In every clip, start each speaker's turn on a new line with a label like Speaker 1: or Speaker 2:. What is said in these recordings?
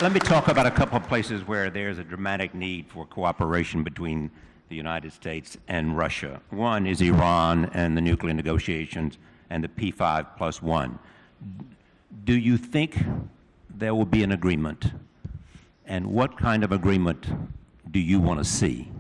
Speaker 1: Let me talk about a couple of places where there's a dramatic need for cooperation between the United States and Russia. One is Iran and the nuclear negotiations and the P5+1. Do you think there will be an agreement? And what kind of agreement do you want to see?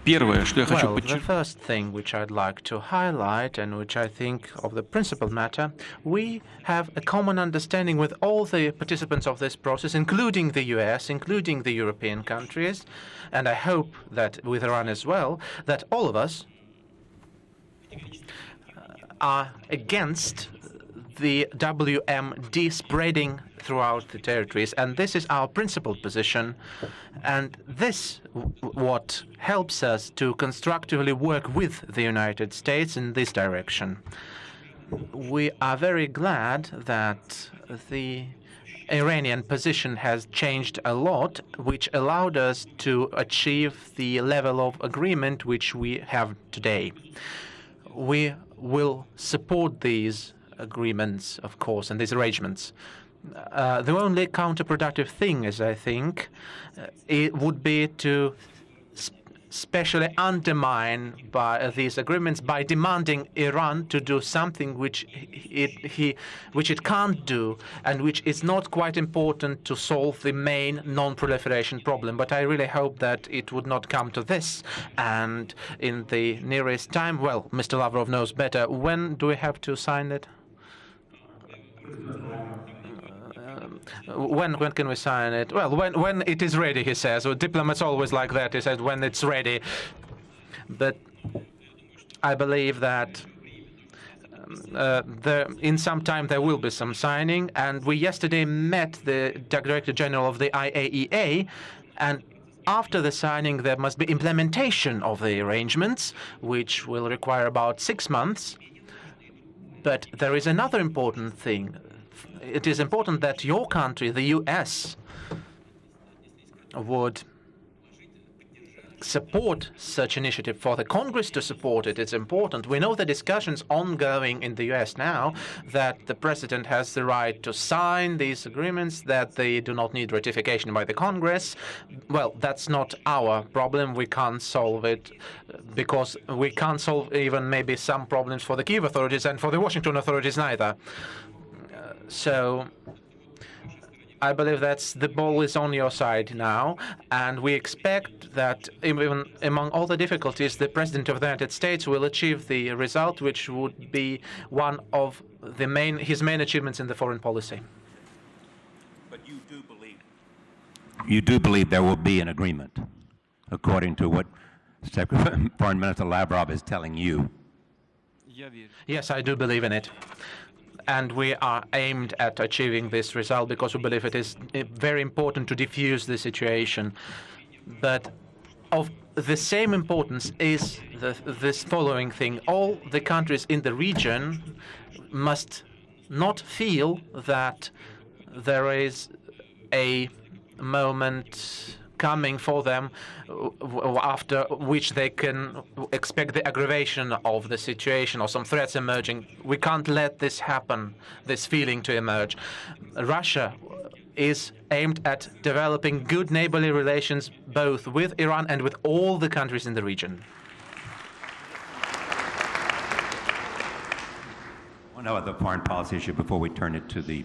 Speaker 2: Первое, что я хочу
Speaker 3: Well, the
Speaker 2: подчеркнуть,
Speaker 3: first thing which I'd like to highlight, and which I think of the principal matter, we have a common understanding with all the participants of this process, including the US, including the European countries, and I hope that with Iran as well, that all of us are against the WMD spreading throughout the territories, and this is our principled position, and this what helps us to constructively work with the United States in this direction. We are very glad that the Iranian position has changed a lot, which allowed us to achieve the level of agreement which we have today. We will support these agreements, of course, and these arrangements. The only counterproductive thing, as I think, it would be to specially undermine by these agreements by demanding Iran to do something which it can't do and which is not quite important to solve the main non-proliferation problem. But I really hope that it would not come to this. And in the nearest time, well, Mr. Lavrov knows better. When do we have to sign it? When can we sign it? Well, when it is ready, he says. Well, diplomats always like that. He said when it's ready. But I believe that in some time there will be some signing. And we yesterday met the Director General of the IAEA, and after the signing there must be implementation of the arrangements, which will require about 6 months. But there is another important thing. It is important that your country, the US, would support such initiative. For the Congress to support it, it's important. We know the discussions ongoing in the US now that the president has the right to sign these agreements, that they do not need ratification by the Congress. Well, that's not our problem. We can't solve it because we can't solve even maybe some problems for the Kyiv authorities and for the Washington authorities neither. So I believe that the ball is on your side now, and we expect that even among all the difficulties, the President of the United States will achieve the result, which would be one of his main achievements in the foreign policy.
Speaker 1: But you do believe there will be an agreement, according to what Foreign Minister Lavrov is telling you?
Speaker 3: Yes, I do believe in it. And we are aimed at achieving this result because we believe it is very important to defuse the situation. But of the same importance is this following thing. All the countries in the region must not feel that there is a moment coming for them after which they can expect the aggravation of the situation or some threats emerging. We can't let this happen, this feeling to emerge. Russia is aimed at developing good neighborly relations both with Iran and with all the countries in the region.
Speaker 1: One other foreign policy issue before we turn it to the